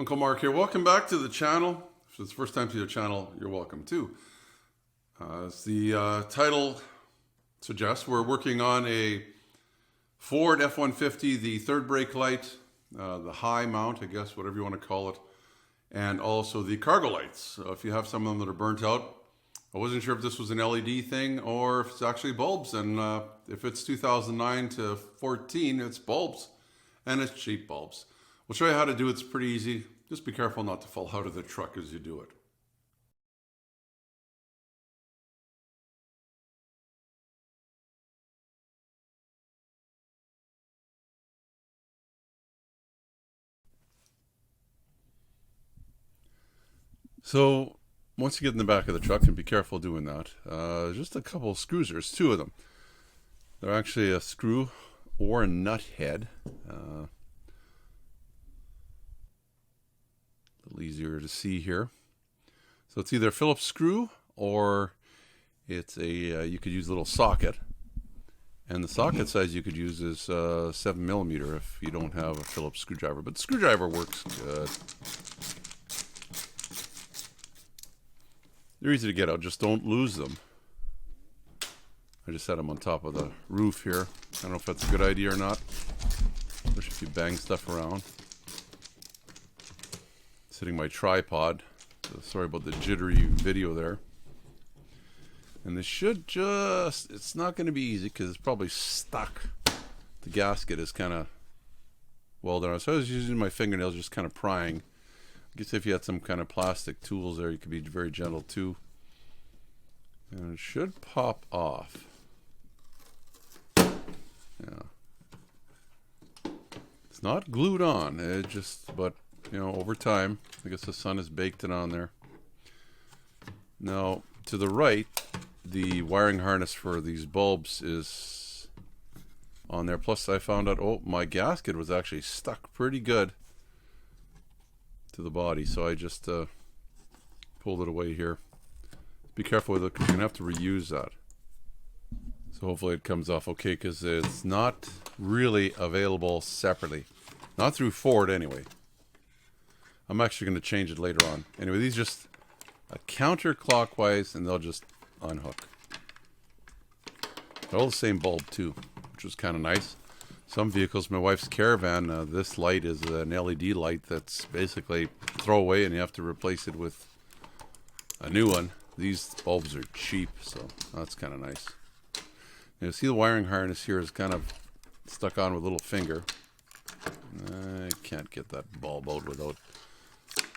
Uncle Mark here. Welcome back to the channel. If it's the first time to the channel, you're welcome too. As the title suggests, we're working on a Ford F-150, the third brake light, the high mount, I guess, whatever you want to call it, and also the cargo lights. So if you have some of them that are burnt out, I wasn't sure if this was an LED thing or if it's actually bulbs. And if it's 2009 to 14, it's bulbs, and it's cheap bulbs. We'll show you how to do it. It's pretty easy. Just be careful not to fall out of the truck as you do it. So once you get in the back of the truck, and be careful doing that, just a couple of screws. There's two of them. They're actually a screw or a nut head. A little easier to see here. So it's either a Phillips screw or it's a you could use a little socket. And the socket size you could use is 7mm if you don't have a Phillips screwdriver. But the screwdriver works good. They're easy to get out, just don't lose them. I just had them on top of the roof here. I don't know if that's a good idea or not, especially if you bang stuff around. Sitting my tripod. So sorry about the jittery video there. And this should just, it's not going to be easy because it's probably stuck. The gasket is kind of well done. So I was using my fingernails just kind of prying. I guess if you had some kind of plastic tools there, you could be very gentle too. And it should pop off. Yeah. It's not glued on. It just, but, you know, over time, I guess the sun has baked it on there. Now, to the right, the wiring harness for these bulbs is on there. Plus, I found out, oh, my gasket was actually stuck pretty good to the body, so I just pulled it away here. Be careful with it because you're gonna have to reuse that. So hopefully it comes off okay, because it's not really available separately, not through Ford anyway. I'm actually going to change it later on. Anyway, these just counterclockwise, and they'll just unhook. They're all the same bulb too, which was kind of nice. Some vehicles, my wife's Caravan, this light is an LED light that's basically throw away and you have to replace it with a new one. These bulbs are cheap, so that's kind of nice. You see the wiring harness here is kind of stuck on with a little finger. I can't get that bulb out without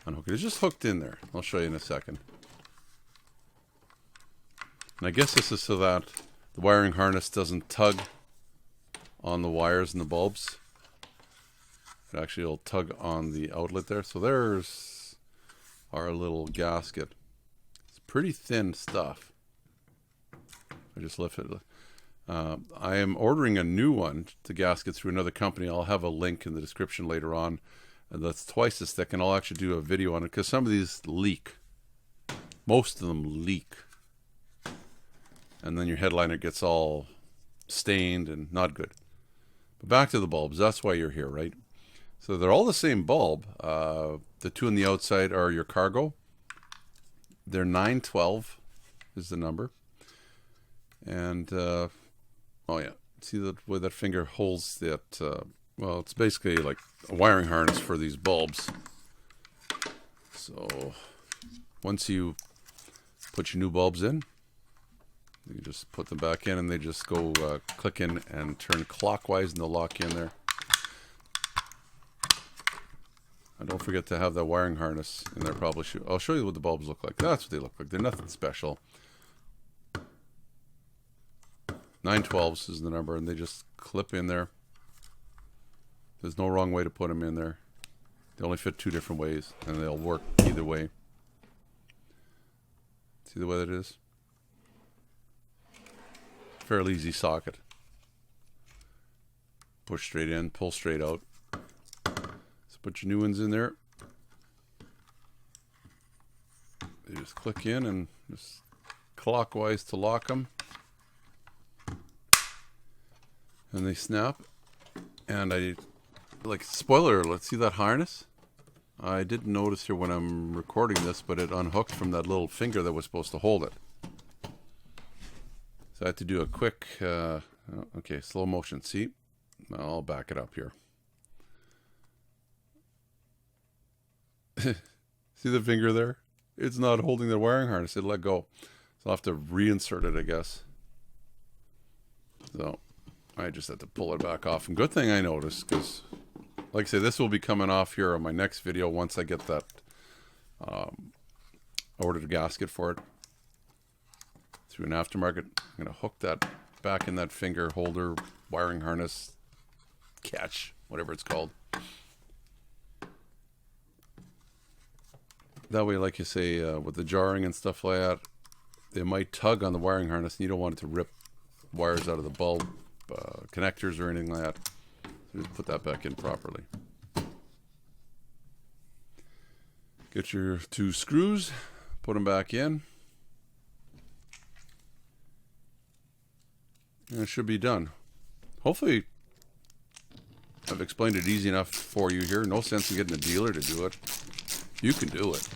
unhooking. It's just hooked in there. I'll show you in a second. And I guess this is so that the wiring harness doesn't tug on the wires and the bulbs. It actually will tug on the outlet there. So there's our little gasket. It's pretty thin stuff. I just lifted it. I am ordering a new one to gasket through another company. I'll have a link in the description later on. That's twice as thick, and I'll actually do a video on it because some of these leak. Most of them leak. And then your headliner gets all stained and not good. But back to the bulbs. That's why you're here, right? So they're all the same bulb. The two on the outside are your cargo. They're 912 is the number. And, oh yeah, see the way that finger holds that, well, it's basically like a wiring harness for these bulbs. So once you put your new bulbs in, you just put them back in and they just go click in and turn clockwise and they'll lock you in there. And don't forget to have that wiring harness in there. Probably should. I'll show you what the bulbs look like. That's what they look like. They're nothing special. 912s is the number, and they just clip in there. There's no wrong way to put them in there. They only fit two different ways, and they'll work either way. See the way that is? Fairly easy socket. Push straight in, pull straight out. So put your new ones in there. They just click in and just clockwise to lock them. And they snap. And I, like, spoiler, let's see that harness? I didn't notice here when I'm recording this, but it unhooked from that little finger that was supposed to hold it. So I had to do a quick, okay, slow motion. See? I'll back it up here. See the finger there? It's not holding the wiring harness. It let go. So I'll have to reinsert it, I guess. So I just had to pull it back off. And good thing I noticed, because like I say, this will be coming off here on my next video once I get that ordered a gasket for it through an aftermarket. I'm going to hook that back in that finger holder, wiring harness, catch, whatever it's called. That way, like you say, with the jarring and stuff like that, they might tug on the wiring harness and you don't want it to rip wires out of the bulb connectors or anything like that. So just put that back in properly. Get your 2 screws, put them back in, and it should be done. Hopefully I've explained it easy enough for you here. No sense in getting a dealer to do it. You can do it.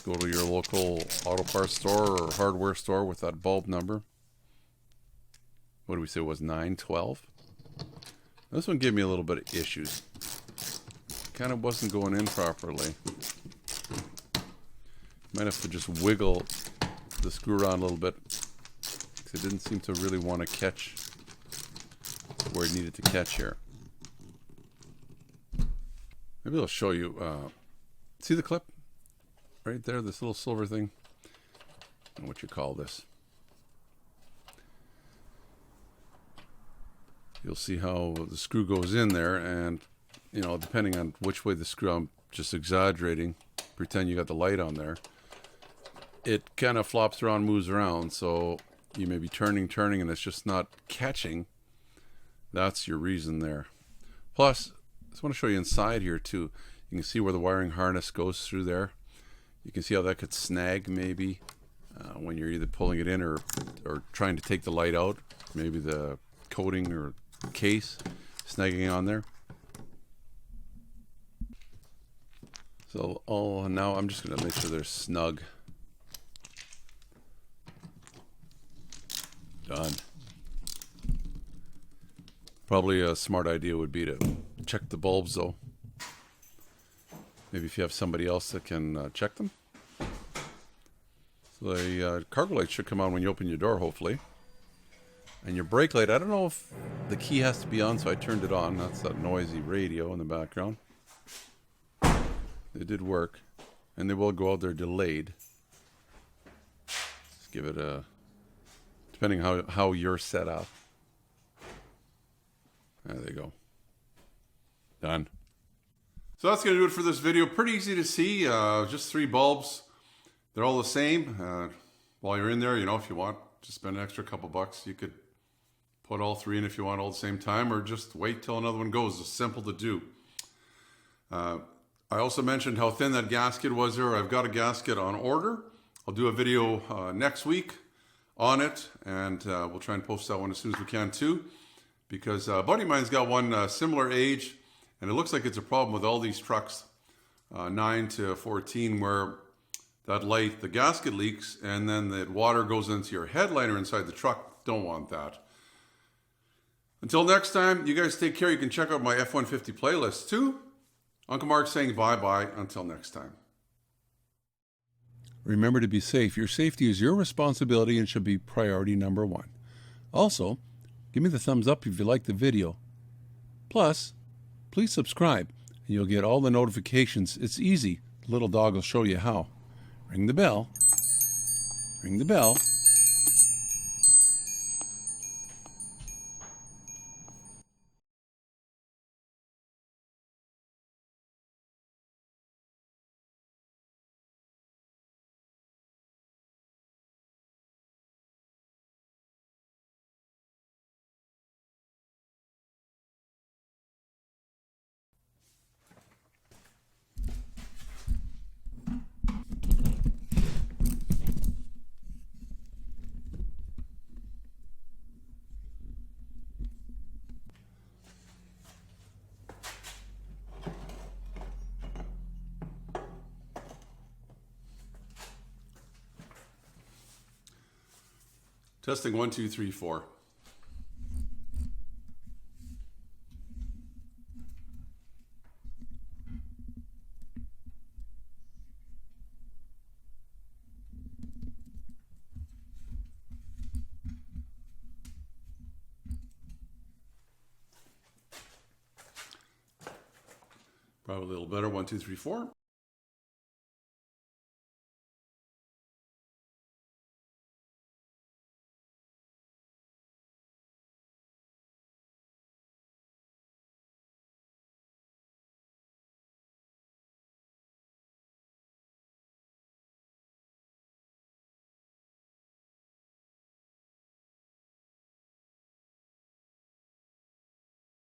Go to your local auto parts store or hardware store with that bulb number. What do we say it was, 912? This one gave me a little bit of issues. Kind of wasn't going in properly. Might have to just wiggle the screw around a little bit, because it didn't seem to really want to catch where it needed to catch here. Maybe I'll show you. See the clip right there, this little silver thing? I don't know what you call this. You'll see how the screw goes in there, and you know, depending on which way the screw, I'm just exaggerating, pretend you got the light on there, it kind of flops around, moves around, so you may be turning and it's just not catching. That's your reason there. Plus, I just want to show you inside here too. You can see where the wiring harness goes through there. You can see how that could snag maybe when you're either pulling it in or trying to take the light out. Maybe the coating or case snagging on there. So now I'm just going to make sure they're snug. Done. Probably a smart idea would be to check the bulbs though. Maybe if you have somebody else that can check them. So the cargo light should come on when you open your door, hopefully. And your brake light, I don't know if the key has to be on, so I turned it on. That's that noisy radio in the background. They did work. And they will go out there delayed. Just give it a... depending how you're set up. There they go. Done. So that's going to do it for this video. Pretty easy to see. Just 3 bulbs. They're all the same. While you're in there, you know, if you want to spend an extra couple bucks, you could put all 3 in if you want all at the same time, or just wait till another one goes. It's simple to do. I also mentioned how thin that gasket was there. I've got a gasket on order. I'll do a video next week on it, and we'll try and post that one as soon as we can too, because a buddy of mine's got one similar age, and it looks like it's a problem with all these trucks 9 to 14 where that light, the gasket leaks, and then the water goes into your headliner inside the truck. Don't want that. Until next time, you guys take care. You can check out my F150 playlist too. Uncle Mark saying bye-bye until next time. Remember to be safe. Your safety is your responsibility and should be priority number 1. Also, give me the thumbs up if you like the video. Plus, please subscribe and you'll get all the notifications. It's easy. The little dog will show you how. Ring the bell. Ring the bell. Testing 1, 2, 3, 4. Probably a little better. 1, 2, 3, 4.